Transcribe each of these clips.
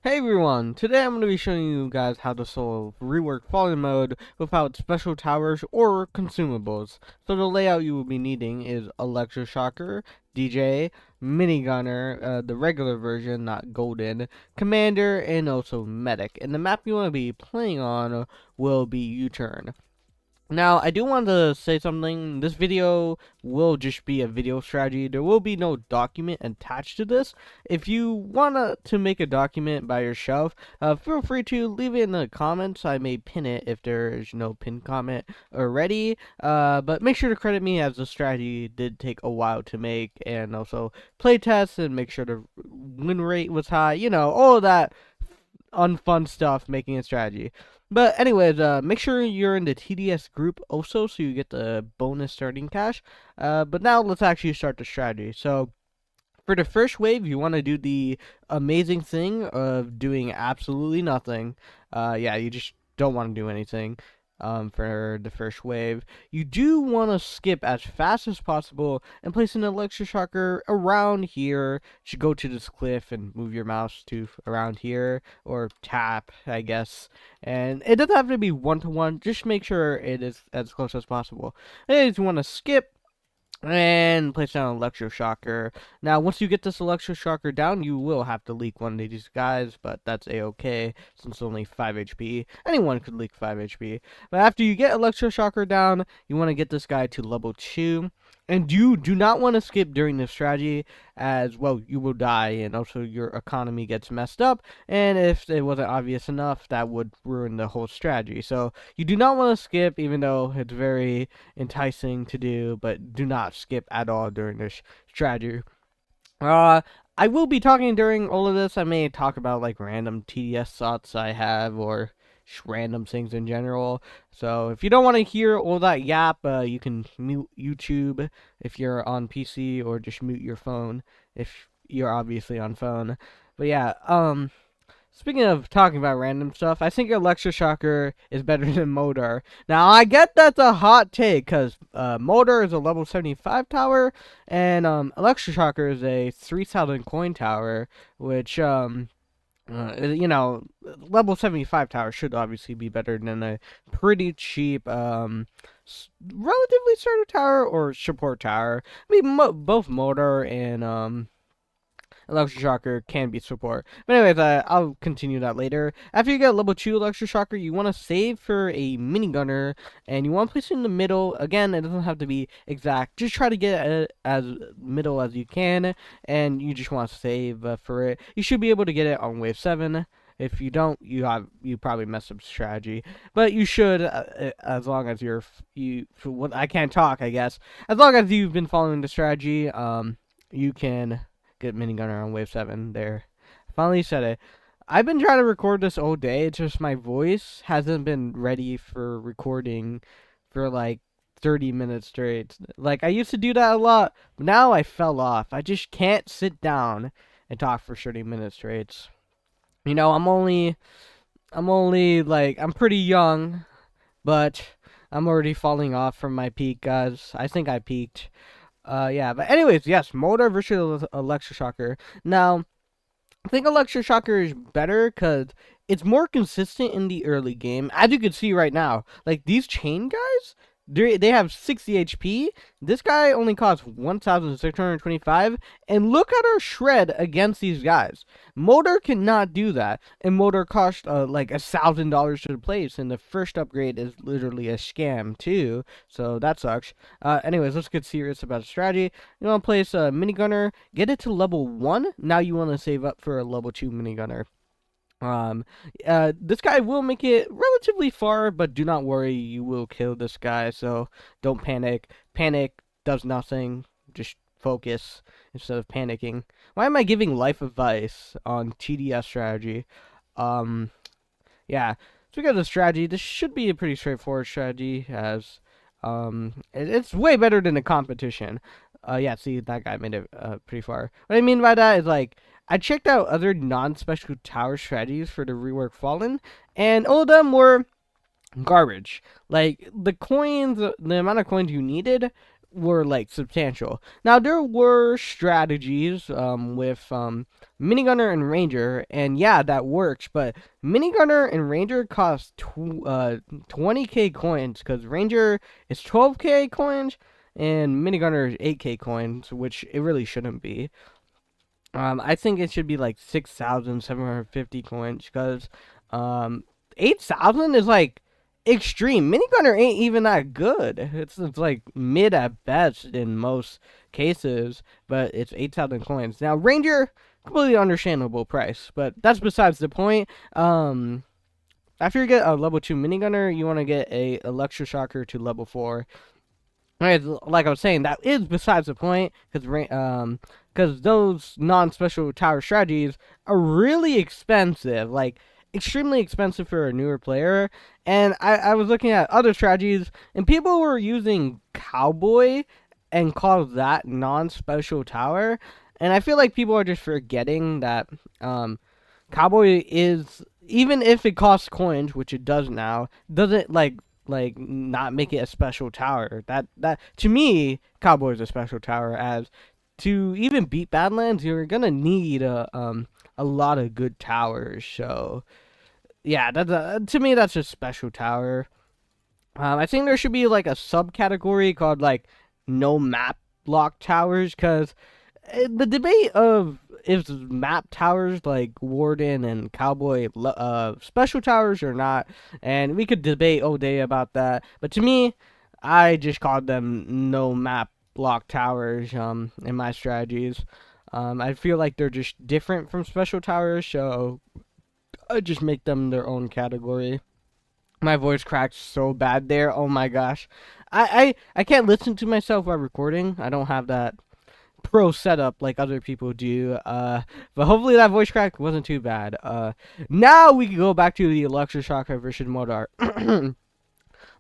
Hey everyone, today I'm going to be showing you guys how to solve rework fallen mode without special towers or consumables. So the layout you will be needing is electroshocker, DJ, minigunner, the regular version, not golden, commander, and also medic. And the map you want to be playing on will be U-turn. Now, I do want to say something. This video will just be a video strategy. There will be no document attached to this. If you want to make a document by yourself, feel free to leave it in the comments. I may pin it if there is no pin comment already. But make sure to credit me, as the strategy did take a while to make, and also play test and make sure the win rate was high. You know, all of that unfun stuff making a strategy. But anyways, make sure you're in the TDS group also, so you get the bonus starting cash. But now let's actually start the strategy. So for the first wave, you want to do the amazing thing of doing absolutely nothing. Yeah, you just don't want to do anything. For the first wave, you do want to skip as fast as possible and place an electroshocker around here. You should go to this cliff and move your mouse to around here, or tap, I guess. And it doesn't have to be one-to-one. Just make sure it is as close as possible. And you want to skip and place down an electroshocker. Now, once you get this electroshocker down, you will have to leak one of these guys, but that's a-okay, since it's only 5 HP. Anyone could leak 5 HP. But after you get electroshocker down, you want to get this guy to level 2. And you do not want to skip during this strategy, as, well, you will die, and also your economy gets messed up. And if it wasn't obvious enough, that would ruin the whole strategy. So you do not want to skip, even though it's very enticing to do, but do not skip at all during this strategy. Uh, I will be talking during all of this. I may talk about like random TDS thoughts I have, or just random things in general. So if you don't want to hear all that yap, you can mute YouTube if you're on PC, or just mute your phone if you're obviously on phone. But yeah, speaking of talking about random stuff, I think Electroshocker is better than Motor. Now, I get that's a hot take, because Motor is a level 75 tower, and Electroshocker is a 3,000 coin tower, which, level 75 tower should obviously be better than a pretty cheap, relatively starter tower or support tower. I mean, both Motor and, Electroshocker can be support. But anyways, I'll continue that later. After you get level 2 Electroshocker, you want to save for a minigunner, and you want to place it in the middle. Again, it doesn't have to be exact. Just try to get it as middle as you can, and you just want to save for it. You should be able to get it on wave 7. If you don't, you probably messed up strategy, but you should, as long as I can't talk, I guess. As long as you've been following the strategy, you can get minigunner on wave 7 there. Finally said it. I've been trying to record this all day. It's just my voice hasn't been ready for recording for like 30 minutes straight. Like, I used to do that a lot, but now I fell off. I just can't sit down and talk for 30 minutes straight. You know, I'm pretty young, but I'm already falling off from my peak, guys. I think I peaked. Yeah, but anyways, yes, Motor versus Electroshocker. Now, I think Electroshocker is better because it's more consistent in the early game. As you can see right now, like these chain guys, they have 60 HP. This guy only costs 1,625, and look at our shred against these guys. Motor cannot do that, and Motor cost like $1,000 to place, and the first upgrade is literally a scam too. So that sucks. Anyways, let's get serious about the strategy. You want to place a minigunner, get it to level 1. Now you want to save up for a level 2 minigunner. Um, this guy will make it relatively far, but do not worry, you will kill this guy, so don't panic. Panic does nothing, just focus instead of panicking. Why am I giving life advice on TDS strategy? Um, yeah, so we got the strategy. This should be a pretty straightforward strategy, as, it's way better than the competition. Yeah, see, that guy made it, pretty far. What I mean by that is, like, I checked out other non-special tower strategies for the rework Fallen, and all of them were garbage. Like, the amount of coins you needed were like substantial. Now there were strategies with minigunner and ranger, and yeah, that works. But minigunner and ranger cost 20k coins, because ranger is 12k coins and minigunner is 8k coins, which it really shouldn't be. I think it should be like 6,750 coins, because 8,000 is like extreme. Minigunner ain't even that good. It's like mid at best in most cases, but it's 8,000 coins. Now Ranger, completely understandable price, but that's besides the point. After you get a level 2 minigunner, you want to get a electroshocker to level 4. Right, like I was saying, that is besides the point, because those non-special tower strategies are really expensive, like extremely expensive for a newer player. And I was looking at other strategies, and people were using cowboy and call that non-special tower, and I feel like people are just forgetting that cowboy is, even if it costs coins, which it does now, doesn't like not make it a special tower. That to me, cowboy is a special tower. As to even beat Badlands, you're gonna need a lot of good towers. So yeah, to me that's a special tower. I think there should be like a subcategory called like no map block towers, because the debate of if map towers like Warden and Cowboy special towers or not, and we could debate all day about that. But to me, I just called them no map block towers in my strategies. I feel like they're just different from special towers, so I just make them their own category. My voice cracked so bad there. Oh my gosh. I can't listen to myself while recording. I don't have that pro setup like other people do. But hopefully that voice crack wasn't too bad. Now we can go back to the electroshocker versus Modar.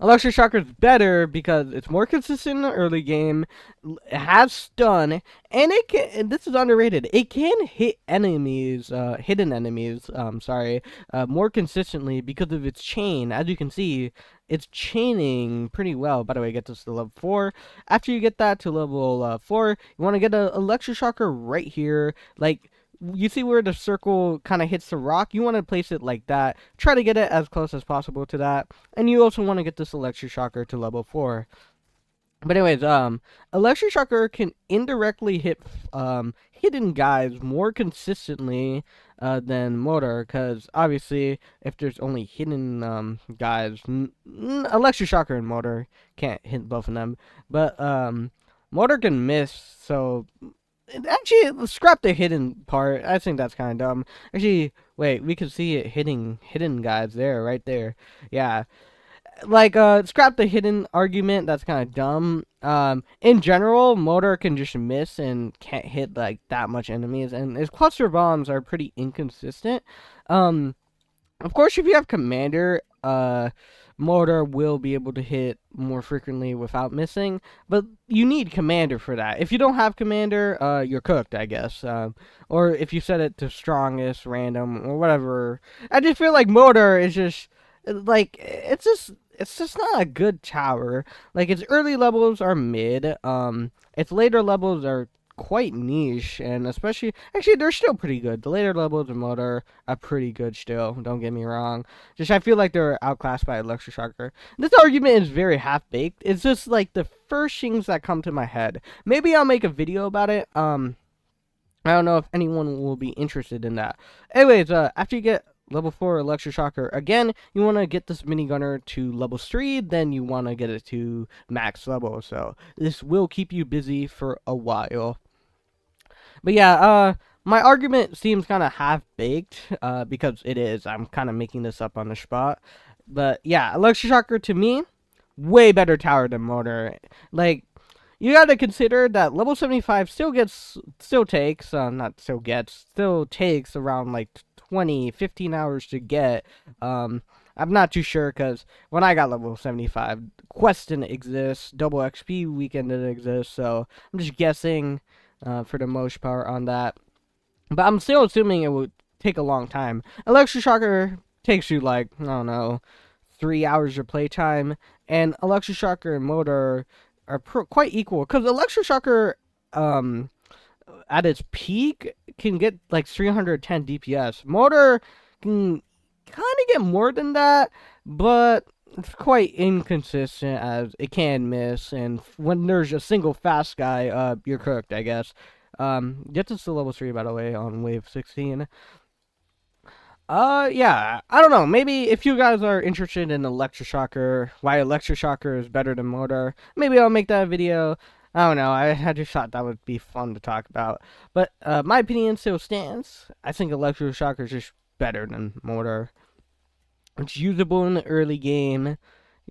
Electroshocker is better because it's more consistent in the early game, it has stun, and it can, and this is underrated, it can hit enemies, hidden enemies, more consistently because of its chain. As you can see, it's chaining pretty well. By the way, get this to level 4. After you get that to level 4, you want to get an electroshocker right here. Like, you see where the circle kind of hits the rock? You want to place it like that. Try to get it as close as possible to that. And you also want to get this electroshocker to level 4. But anyways, electroshocker can indirectly hit hidden guys more consistently than motor, because obviously if there's only hidden guys, electroshocker and motor can't hit both of them. But motor can miss, so actually, scrap the hidden part. I think that's kind of dumb. Actually, wait, we can see it hitting hidden guys there, right there. Yeah, like scrap the hidden argument. That's kind of dumb. In general, motor can just miss and can't hit like that much enemies, and his cluster bombs are pretty inconsistent. Of course, if you have commander, motor will be able to hit more frequently without missing, but you need commander for that. If you don't have commander, you're cooked, I guess. Or if you set it to strongest, random, or whatever. I just feel like motor is just like it's just not a good tower. Like, its early levels are mid. Its later levels are quite niche, and especially, actually, they're still pretty good. The later levels of motor are pretty good still, don't get me wrong. Just, I feel like they're outclassed by electroshocker. This argument is very half-baked. It's just like the first things that come to my head. Maybe I'll make a video about it. I don't know if anyone will be interested in that. Anyways, after you get level 4 electroshocker, again, you want to get this minigunner to level 3, then you want to get it to max level. So this will keep you busy for a while. But yeah, my argument seems kind of half-baked, because it is. I'm kind of making this up on the spot. But yeah, electroshocker to me, way better tower than motor. Like, you got to consider that level 75 still takes around like 15 hours to get. I'm not too sure, because when I got level 75, quest didn't exist, double XP weekend didn't exist, so I'm just guessing for the most part on that. But I'm still assuming it would take a long time. Electroshocker takes you like, I don't know, 3 hours of playtime, and electroshocker and motor quite equal. Because electroshocker, um, at its peak can get like 310 DPS. Motor can kind of get more than that, but it's quite inconsistent as it can miss. And when there's a single fast guy, you're cooked, I guess. Get this to level 3, by the way, on wave 16. Yeah, I don't know. Maybe if you guys are interested in electroshocker, why electroshocker is better than motor, maybe I'll make that video. I don't know. I just thought that would be fun to talk about. But my opinion still stands. I think electroshocker is just better than motor. It's usable in the early game,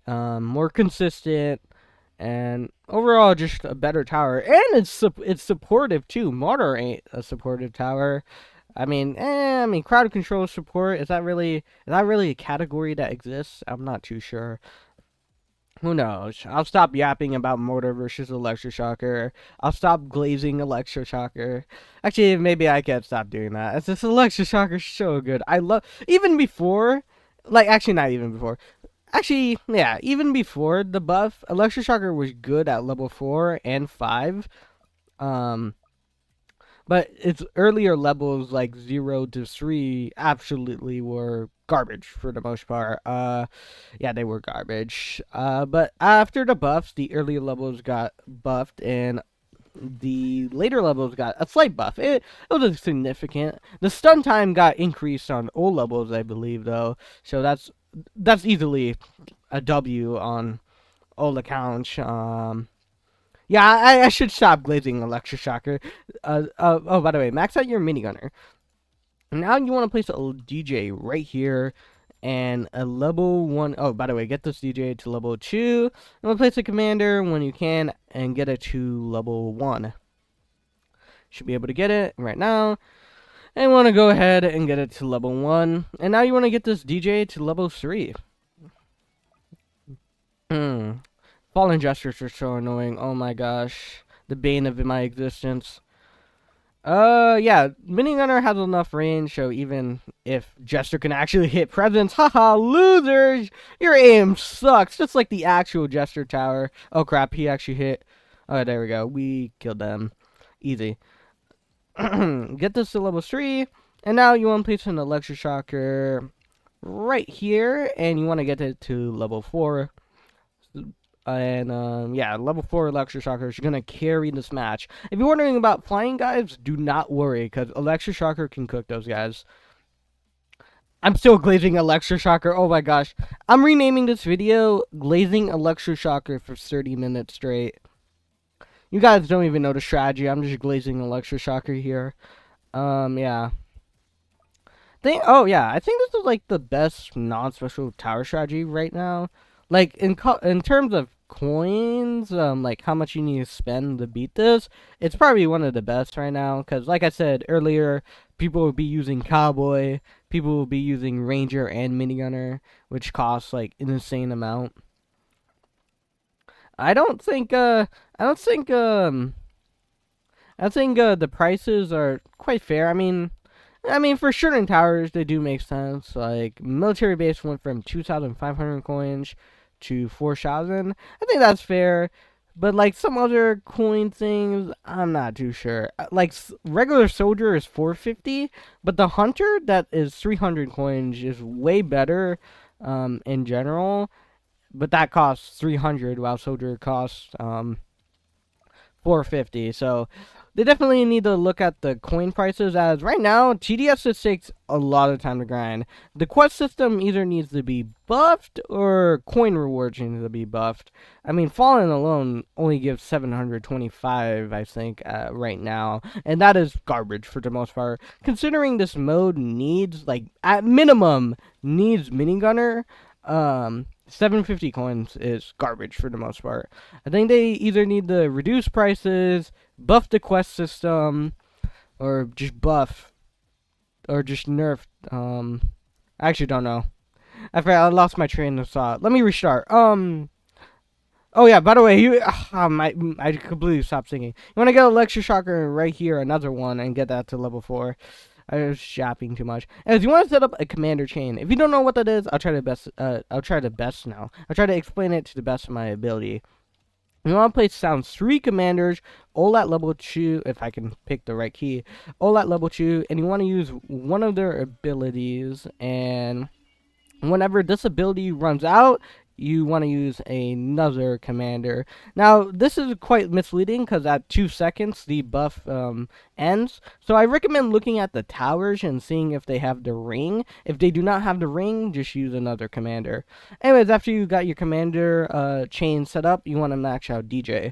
more consistent, and overall just a better tower. And it's supportive too. Motor ain't a supportive tower. I mean, crowd control support, is that really a category that exists? I'm not too sure. Who knows? I'll stop yapping about motor versus electroshocker. I'll stop glazing electroshocker. Actually, maybe I can stop doing that. It's this electroshocker so good. I love even before, like actually not even before. Actually, yeah, even before the buff, electroshocker was good at level 4 and 5. Um, but its earlier levels, like 0 to 3, absolutely were garbage for the most part. Yeah, they were garbage. But after the buffs, the earlier levels got buffed, and the later levels got a slight buff. It wasn't significant. The stun time got increased on old levels, I believe, though. So that's easily a W on all accounts. Yeah, I should stop glazing electroshocker. Oh, by the way, max out your minigunner. Now you want to place a DJ right here and a level 1. Oh, by the way, get this DJ to level 2. And replace the commander when you can and get it to level 1. Should be able to get it right now. And want to go ahead and get it to level 1. And now you want to get this DJ to level 3. Fallen gestures are so annoying. Oh my gosh. The bane of my existence. Yeah, minigunner has enough range, so even if Jester can actually hit presence, haha, losers! Your aim sucks, just like the actual Jester tower. Oh crap, he actually hit. Oh, there we go. We killed them. Easy. Get this to level 3, and now you want to place an electroshocker right here, and you want to get it to level 4. And yeah, level 4 electroshocker is gonna carry this match. If you're wondering about flying guys, do not worry, because electroshocker can cook those guys. I'm still glazing electroshocker. Oh my gosh, I'm renaming this video glazing electroshocker for 30 minutes straight. You guys don't even know the strategy. I'm just glazing electroshocker here. Yeah. Oh yeah, I think this is like the best non-special tower strategy right now. Like in terms of coins, like how much you need to spend to beat this, it's probably one of the best right now. Cause like I said earlier, people will be using cowboy, people will be using ranger and minigunner, which costs like an insane amount. I don't think the prices are quite fair. I mean, for certain towers, they do make sense. Like, military base went from 2,500 coins to 4,000. I think that's fair. But, like, some other coin things, I'm not too sure. Like, regular soldier is 450, but the hunter that is 300 coins is way better in general. But that costs 300, while soldier costs 450. So they definitely need to look at the coin prices, as right now TDS just takes a lot of time to grind. The quest system either needs to be buffed or coin rewards need to be buffed. I mean, Fallen alone only gives 725, I think, right now, and that is garbage for the most part. Considering this mode needs, like, at minimum, needs minigunner, 750 coins is garbage for the most part. I think they either need to reduce prices, buff the quest system, or just buff, or just nerf. I actually don't know. I lost my train of thought. Let me restart. Oh yeah, by the way, I completely stopped singing. You want to get a lecture shocker right here, another one, and get that to level 4. I was shopping too much. And if you want to set up a commander chain, if you don't know what that is, I'll try to explain it to the best of my ability. You want to place down 3 commanders, all at level 2, if I can pick the right key, all at level 2, and you want to use one of their abilities, and whenever this ability runs out, you want to use another commander. Now, this is quite misleading because at 2 seconds, the buff ends. So I recommend looking at the towers and seeing if they have the ring. If they do not have the ring, just use another commander. Anyways, after you got your commander chain set up, you want to max out DJ.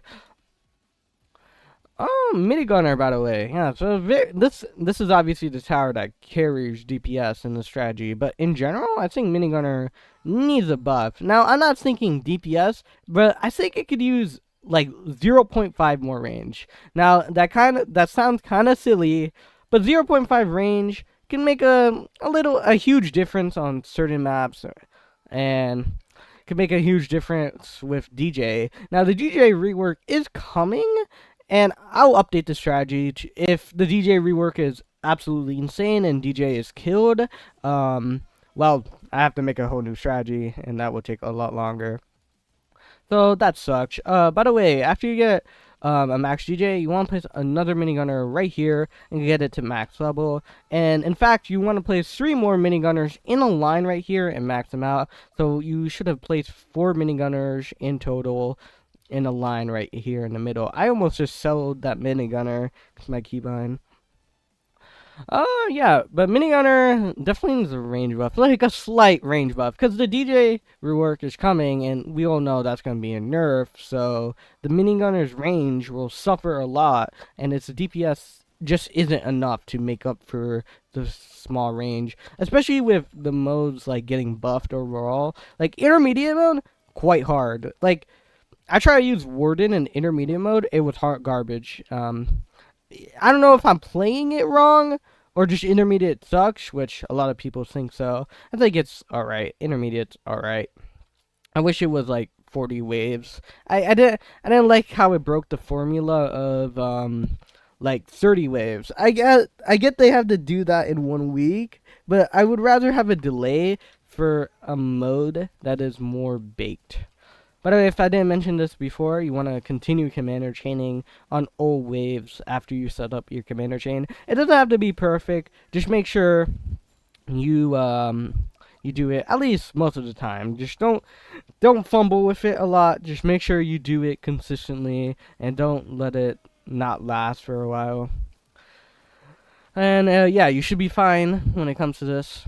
Oh, minigunner, by the way. Yeah, so this is obviously the tower that carries DPS in the strategy, but in general, I think minigunner needs a buff. Now, I'm not thinking DPS, but I think it could use like 0.5 more range. Now, that sounds kind of silly, but 0.5 range can make a huge difference on certain maps, and can make a huge difference with DJ. Now, the DJ rework is coming, and I'll update the strategy if the DJ rework is absolutely insane and DJ is killed. Well, I have to make a whole new strategy, and that will take a lot longer. So that sucks. By the way, after you get a max DJ, you want to place another minigunner right here and get it to max level. And in fact, you want to place 3 more minigunners in a line right here and max them out. So you should have placed 4 minigunners in total in a line right here in the middle. I almost just sold that minigunner because my keybind. Yeah, but minigunner definitely needs a range buff, like a slight range buff, because the DJ rework is coming, and we all know that's going to be a nerf, so the minigunner's range will suffer a lot, and its DPS just isn't enough to make up for the small range, especially with the modes, like, getting buffed overall. Like, intermediate mode, quite hard. Like, I try to use Warden in intermediate mode, it was hard garbage. I don't know if I'm playing it wrong or just intermediate sucks, which a lot of people think so. I think it's alright. Intermediate's alright. I wish it was like 40 waves. I didn't like how it broke the formula of like 30 waves. I get they have to do that in 1 week, but I would rather have a delay for a mode that is more baked. By the way, if I didn't mention this before, you want to continue commander chaining on all waves after you set up your commander chain. It doesn't have to be perfect. Just make sure you do it at least most of the time. Just don't fumble with it a lot. Just make sure you do it consistently and don't let it not last for a while. And yeah, you should be fine when it comes to this.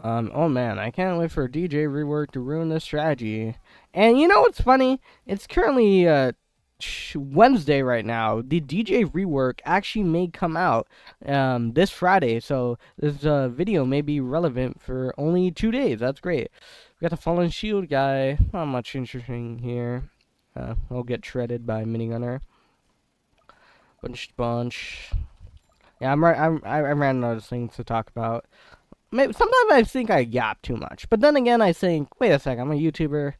Oh man, I can't wait for DJ rework to ruin this strategy. And you know what's funny? It's currently Wednesday right now. The DJ rework actually may come out this Friday, so this video may be relevant for only 2 days. That's great. We got the Fallen Shield guy. Not much interesting here. We'll get shredded by minigunner. Bunch. Yeah, I ran out of things to talk about. Maybe, sometimes I think I yap too much, but then again I think, wait a second, I'm a YouTuber.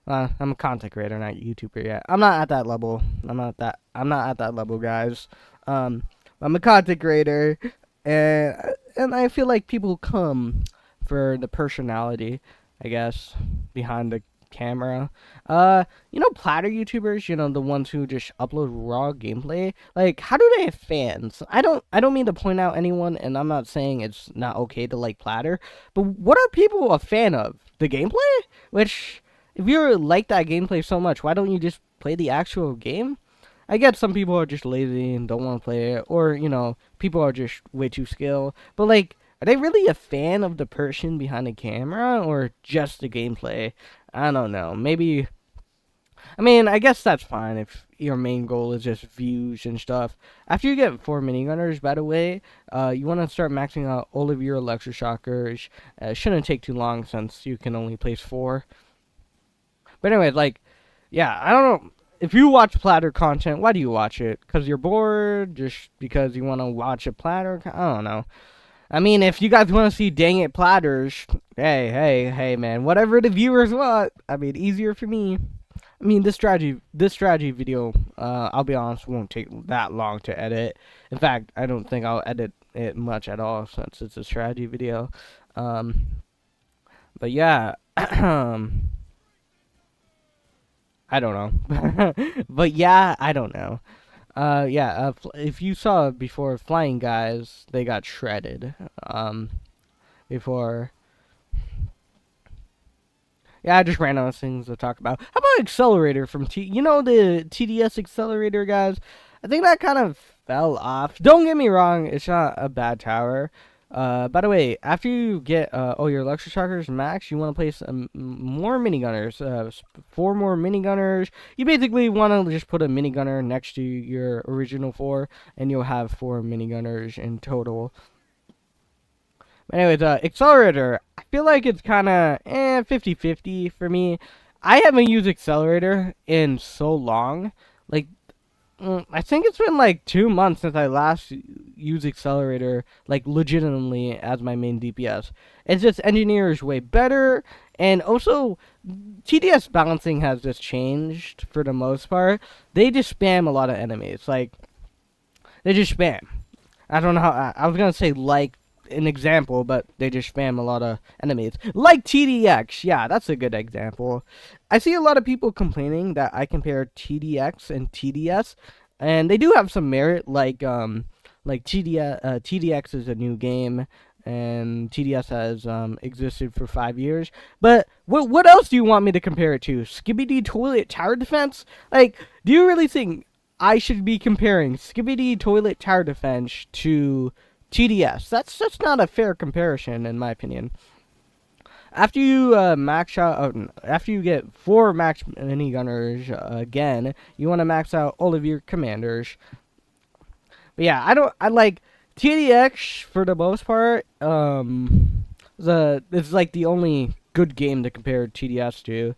I'm a content creator, not a YouTuber yet. I'm not at that level. I'm not at that level, guys. I'm a content creator, and I feel like people come for the personality, I guess, behind the camera. Platter YouTubers, the ones who just upload raw gameplay. Like, how do they have fans? I don't mean to point out anyone, and I'm not saying it's not okay to like platter, but what are people a fan of? The gameplay? Which, if you like that gameplay so much, why don't you just play the actual game? I get some people are just lazy and don't want to play it, or, people are just way too skilled. But, like, are they really a fan of the person behind the camera, or just the gameplay? I don't know. Maybe, I mean, I guess that's fine if your main goal is just views and stuff. After you get 4 minigunners, by the way, you want to start maxing out all of your electroshockers. It shouldn't take too long since you can only place 4. But anyways, like, yeah, I don't know. If you watch platter content, why do you watch it? Because you're bored? Just because you want to watch a platter? I don't know. I mean, if you guys want to see dang it platters, hey, man, whatever the viewers want. I mean, easier for me. I mean, this strategy video, I'll be honest, won't take that long to edit. In fact, I don't think I'll edit it much at all since it's a strategy video. But yeah. I don't know. But yeah, I don't know. Yeah, if you saw before, flying guys, they got shredded. Before. Yeah, I just ran out of things to talk about. How about accelerator from You know the TDS accelerator, guys? I think that kind of fell off. Don't get me wrong, it's not a bad tower. By the way, after you get all your electric shockers max, you want to place more minigunners. 4 more minigunners. You basically want to just put a minigunner next to your original 4, and you'll have 4 minigunners in total. Anyways, accelerator. I feel like it's kind of 50-50 for me. I haven't used accelerator in so long. Like, I think it's been like 2 months since I last used accelerator, like legitimately as my main DPS. It's just engineers way better, and also TDS balancing has just changed for the most part. They just spam a lot of enemies. Like, they just spam. I don't know how. I was gonna say like an example, but they just spam a lot of enemies. Like TDX, yeah, that's a good example. I see a lot of people complaining that I compare TDX and TDS, and they do have some merit. Like TDX is a new game, and TDS has existed for 5 years. But what else do you want me to compare it to? Skibidi Toilet Tower Defense? Like, do you really think I should be comparing Skibidi Toilet Tower Defense to TDS? That's not a fair comparison, in my opinion. After you max out, after you get 4 max minigunners again, you want to max out all of your commanders. But yeah, I like TDX for the most part. It's like the only good game to compare TDS to,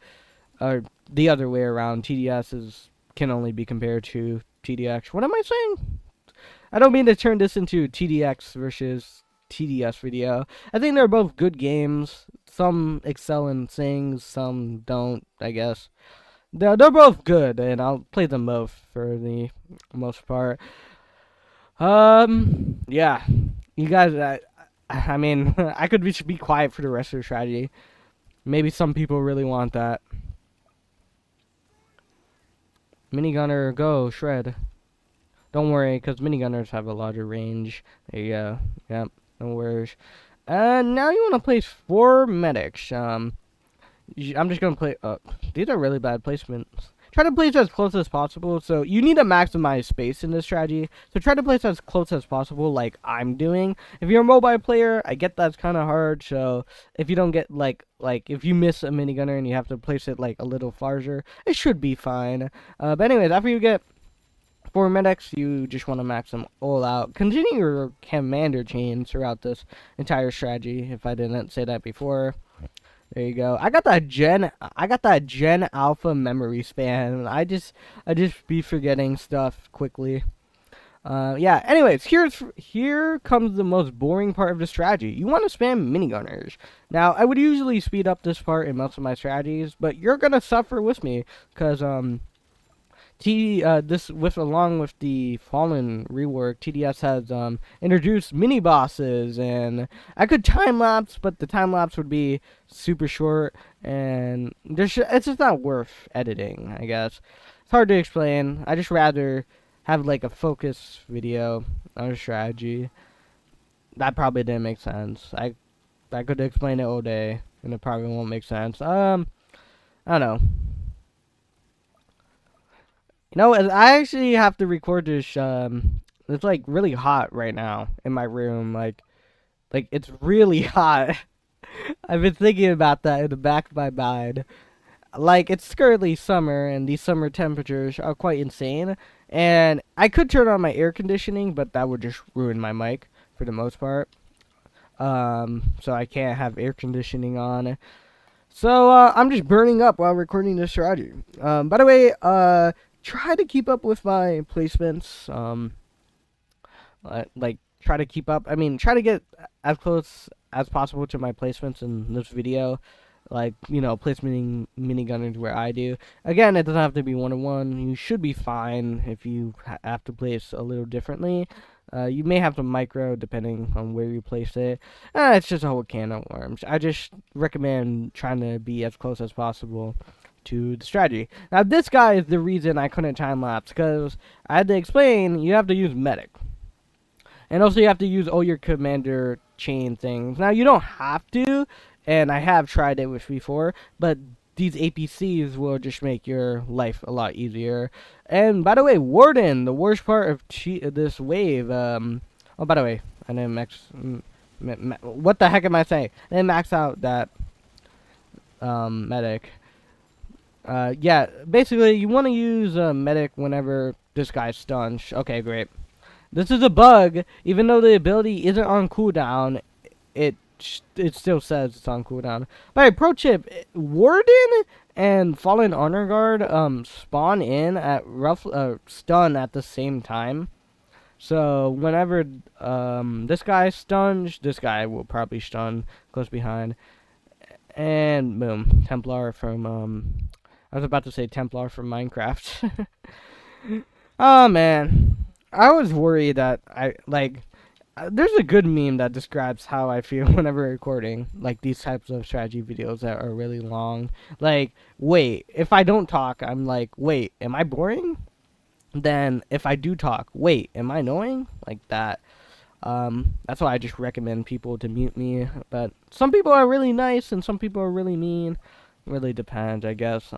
or the other way around. TDS can only be compared to TDX. What am I saying? I don't mean to turn this into TDX versus TDS video. I think they're both good games. Some excel in things, some don't, I guess. They're both good, and I'll play them both for the most part. Yeah. You guys, I mean, I could be quiet for the rest of the strategy. Maybe some people really want that. Minigunner, go, shred. Don't worry, because minigunners have a larger range. There you go. Yep, no worries. Now you want to place 4 medics. I'm just going to play... these are really bad placements. Try to place as close as possible. So you need to maximize space in this strategy. So try to place as close as possible like I'm doing. If you're a mobile player, I get that's kind of hard. So if you don't get like if you miss a minigunner and you have to place it like a little farther, it should be fine. But anyways, after you get 4 medics, you just want to max them all out. Continue your commander chain throughout this entire strategy, if I didn't say that before. There you go. I got that Gen Alpha memory span. I just be forgetting stuff quickly. Yeah, anyways, here comes the most boring part of the strategy. You want to spam minigunners. Now, I would usually speed up this part in most of my strategies, but you're gonna suffer with me, because along with the Fallen rework, TDS has introduced mini bosses, and I could time lapse, but the time lapse would be super short, and it's just not worth editing. I guess it's hard to explain. I just rather have like a focus video on a strategy. That probably didn't make sense. I could explain it all day, and it probably won't make sense. I don't know. You know, I actually have to record this. It's like really hot right now in my room. Like it's really hot. I've been thinking about that in the back of my mind. Like, it's currently summer, and these summer temperatures are quite insane. And I could turn on my air conditioning, but that would just ruin my mic for the most part. So I can't have air conditioning on. So I'm just burning up while recording this strategy. By the way, try to keep up with my placements. Like try to keep up. I mean, try to get as close as possible to my placements in this video. Like, you know, placing minigunners where I do. Again, it doesn't have to be 1-to-1. You should be fine if you have to place a little differently. You may have to micro depending on where you place it. It's just a whole can of worms. I just recommend trying to be as close as possible to the strategy. Now, this guy is the reason I couldn't time lapse, because I had to explain you have to use medic. And also, you have to use all your commander chain things. Now, you don't have to, and I have tried it with before, but these APCs will just make your life a lot easier. And by the way, Warden, the worst part of this wave. Oh, by the way, I didn't what the heck am I saying? I didn't max out that medic. Yeah, basically, you want to use medic whenever this guy's stunned. Okay, great. This is a bug. Even though the ability isn't on cooldown, it still says it's on cooldown. But pro tip: Warden and Fallen Honor Guard spawn in at stun at the same time. So whenever this guy stuns, this guy will probably stun close behind. And boom, Templar from I was about to say Templar from Minecraft. Oh man, I was worried that there's a good meme that describes how I feel whenever recording like these types of strategy videos that are really long. Like, wait, if I don't talk, I'm like, wait, am I boring? Then if I do talk, wait, am I annoying? Like that. That's why I just recommend people to mute me. But some people are really nice and some people are really mean. It really depends, I guess.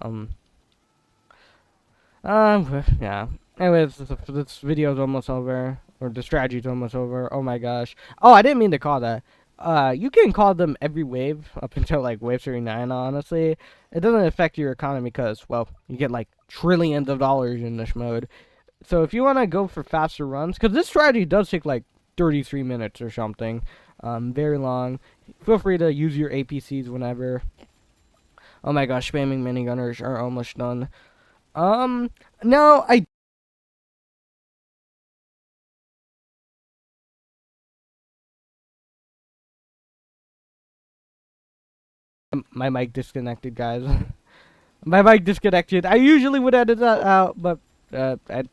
Yeah. Anyways, this video's almost over, or the strategy's almost over. Oh my gosh. Oh, I didn't mean to call that. You can call them every wave up until like wave 39. Honestly, it doesn't affect your economy because, well, you get like trillions of dollars in this mode. So if you want to go for faster runs, because this strategy does take like 33 minutes or something, very long. Feel free to use your APCs whenever. Oh my gosh, spamming minigunners are almost done. No, my mic disconnected, guys. My mic disconnected. I usually would edit that out, but I'm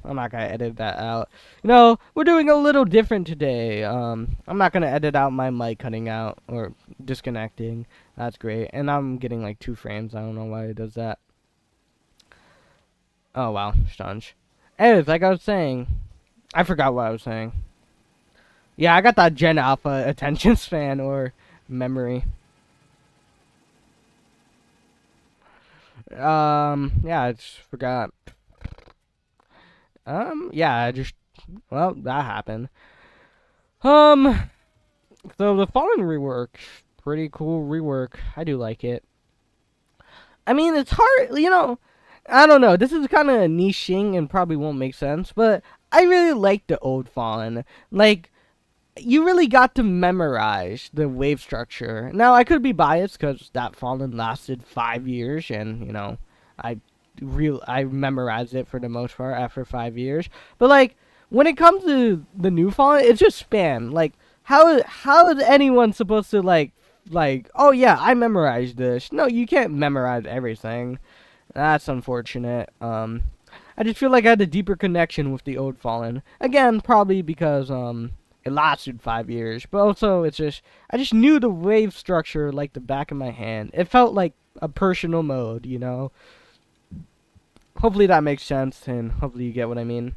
not gonna edit that out. You know, we're doing a little different today. I'm not gonna edit out my mic cutting out or disconnecting. That's great. And I'm getting like 2 frames. I don't know why it does that. Oh wow, stunge. Anyways, like I was saying, I forgot what I was saying. Yeah, I got that Gen Alpha attention span or memory. Yeah, I just forgot. Yeah, well, that happened. So the Fallen rework, pretty cool rework. I do like it. I mean, it's hard, I don't know. This is kind of niching and probably won't make sense, but I really like the old Fallen. Like, you really got to memorize the wave structure. Now, I could be biased because that Fallen lasted 5 years, and I I memorized it for the most part after 5 years. But like, when it comes to the new Fallen, it's just spam. Like, how is anyone supposed to oh yeah, I memorized this? No, you can't memorize everything. That's unfortunate. I just feel like I had a deeper connection with the old Fallen. Again, probably because it lasted 5 years, but also I just knew the wave structure like the back of my hand. It felt like a personal mode, Hopefully that makes sense, and hopefully you get what I mean.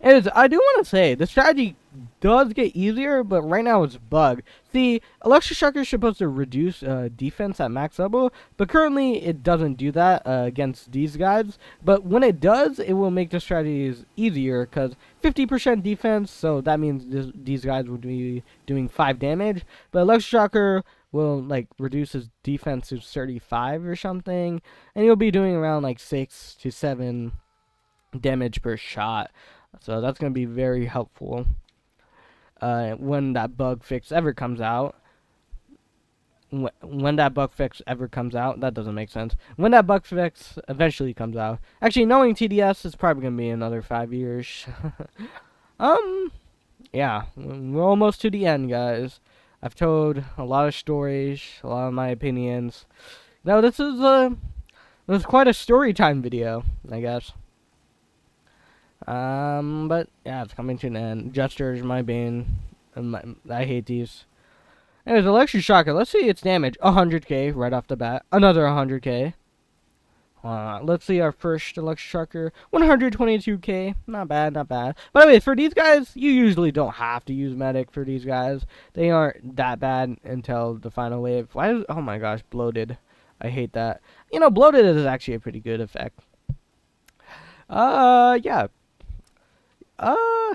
Anyways, I do want to say, the strategy does get easier, but right now it's bugged. See, Electric Shocker is supposed to reduce defense at max level, but currently it doesn't do that against these guys. But when it does, it will make the strategies easier, because 50% defense, so that means these guys would be doing 5 damage. But Electric Shocker will reduce his defense to 35 or something, and he'll be doing around 6 to 7 damage per shot. So that's going to be very helpful when that bug fix ever comes out. When that bug fix ever comes out, that doesn't make sense. When that bug fix eventually comes out. Actually, knowing TDS, it's probably going to be another 5 years. Yeah, we're almost to the end, guys. I've told a lot of stories, a lot of my opinions. Now, this was quite a story time video, I guess. But yeah, it's coming to an end. Gestures, my bane. I hate these. Anyways, Electric Shocker. Let's see its damage. 100k right off the bat. Another 100k. Let's see our first electroshocker. 122k. Not bad, not bad. By the way, for these guys, you usually don't have to use medic for these guys. They aren't that bad until the final wave. Oh my gosh, bloated. I hate that. You know, bloated is actually a pretty good effect. Yeah. Uh,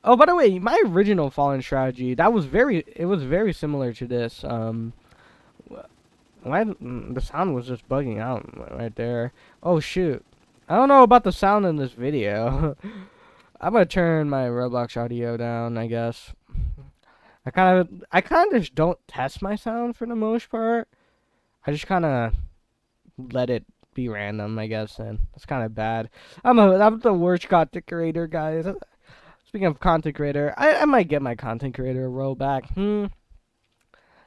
oh, by the way, my original fallen strategy, it was very similar to this. The sound was just bugging out right there. Oh shoot. I don't know about the sound in this video. I'm gonna turn my Roblox audio down, I guess. I kind of just don't test my sound for the most part. I just kind of let it be random, I guess, and it's kind of bad. I'm the worst content creator, guys. Speaking of content creator, I might get my content creator role back. I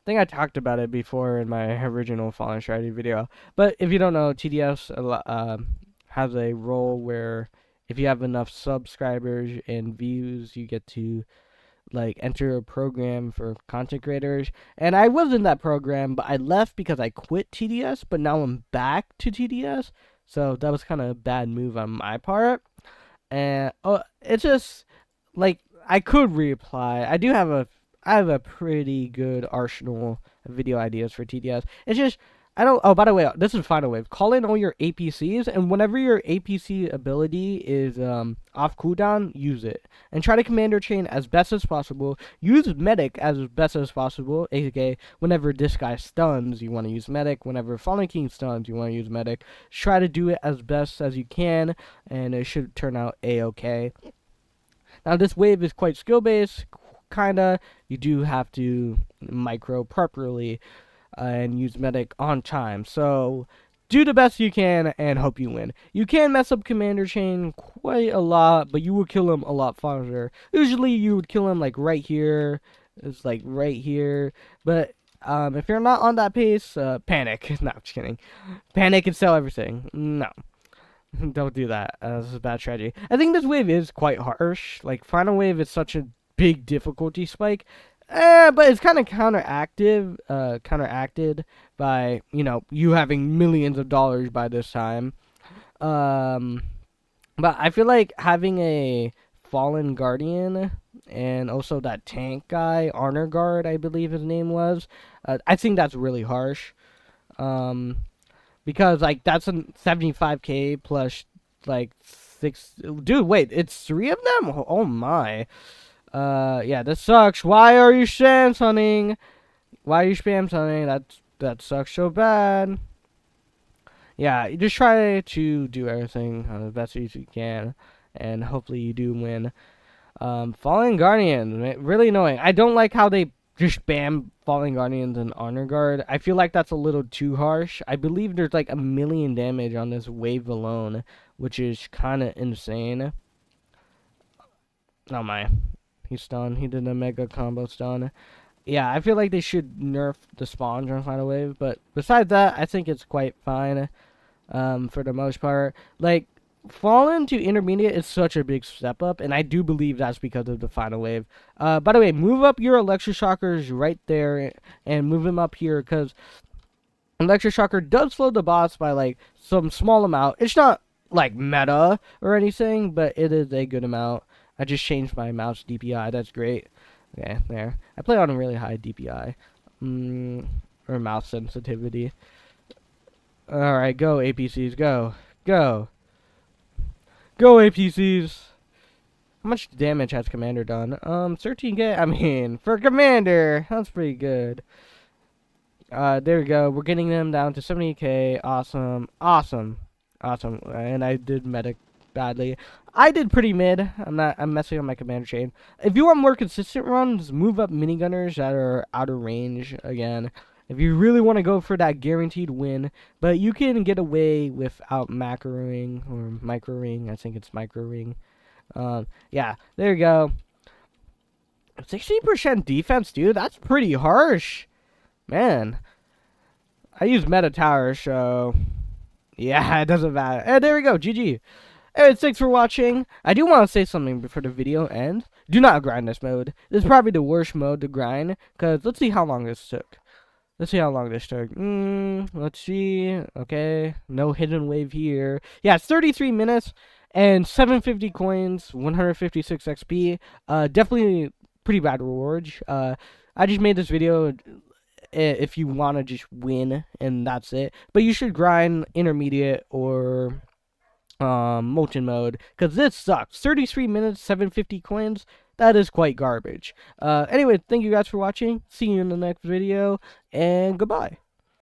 think I talked about it before in my original Fallen Strategy video. But if you don't know, TDS has a role where if you have enough subscribers and views, you get to like enter a program for content creators. And I was in that program, but I left because I quit TDS, but now I'm back to TDS. So that was kind of a bad move on my part. And it's just like I could reapply. I have a pretty good arsenal of video ideas for TDS. It's just I don't. Oh, by the way, this is final wave. Call in all your APCs, and whenever your APC ability is off cooldown, use it, and try to commander chain as best as possible. Use medic as best as possible, aka whenever this guy stuns, you want to use medic. Whenever Fallen King stuns, you want to use medic. Try to do it as best as you can, and it should turn out a-okay. Now this wave is quite skill based, kinda. You do have to micro properly and use medic on time. So do the best you can and hope you win. You can mess up commander chain quite a lot, but you will kill him a lot faster. Usually you would kill him like right here. It's like right here. But if you're not on that pace, panic. No, just kidding. Panic and sell everything. No. Don't do that. This is a bad strategy. I think this wave is quite harsh. Like, final wave is such a big difficulty spike. But it's kind of counteracted by, you know, you having millions of dollars by this time. But I feel like having a Fallen Guardian and also that tank guy, Honor Guard, I believe his name was, I think that's really harsh. Because, like, that's a 75k plus, like, 6... Dude, wait, it's 3 of them? Oh, my. Yeah, this sucks. Why are you spam sunning? Why are you spam sunning? That sucks so bad. Yeah, you just try to do everything the best as you can, and hopefully you do win. Fallen Guardians, really annoying. I don't like how they just spam Fallen Guardians and Honor Guard. I feel like that's a little too harsh. I believe there's like 1,000,000 damage on this wave alone, which is kind of insane. Oh my. He's stunned. He did a mega combo stun. Yeah, I feel like they should nerf the spawn on final wave, but besides that, I think it's quite fine for the most part. Like, Fallen to intermediate is such a big step up, and I do believe that's because of the final wave. By the way, move up your electroshockers right there and move them up here, because electroshocker does slow the boss by like some small amount. It's not like meta or anything, but it is a good amount. I just changed my mouse DPI. That's great. Okay, there. I play on a really high DPI. Or mouse sensitivity. Alright, go APCs. Go. Go. Go APCs. How much damage has Commander done? 13k? I mean, for Commander, that's pretty good. There we go. We're getting them down to 70k. Awesome. Awesome. Awesome. And I did medic badly. I did pretty mid. I'm messing up my commander chain. If you want more consistent runs, move up minigunners that are out of range again. If you really want to go for that guaranteed win, but you can get away without macroing or microing. I think it's microing. Yeah, there you go. 60% defense, dude. That's pretty harsh, man. I use meta tower, so yeah, it doesn't matter. And there we go. GG. Anyways, thanks for watching. I do want to say something before the video ends. Do not grind this mode. This is probably the worst mode to grind, because let's see how long this took. Let's see how long this took. Let's see. Okay, no hidden wave here. Yeah, it's 33 minutes and 750 coins, 156 XP. Definitely pretty bad rewards. I just made this video if you want to just win and that's it. But you should grind intermediate or molten mode, because this sucks. 33 minutes, 750 coins. That is quite garbage. Anyway, thank you guys for watching. See you in the next video, and goodbye.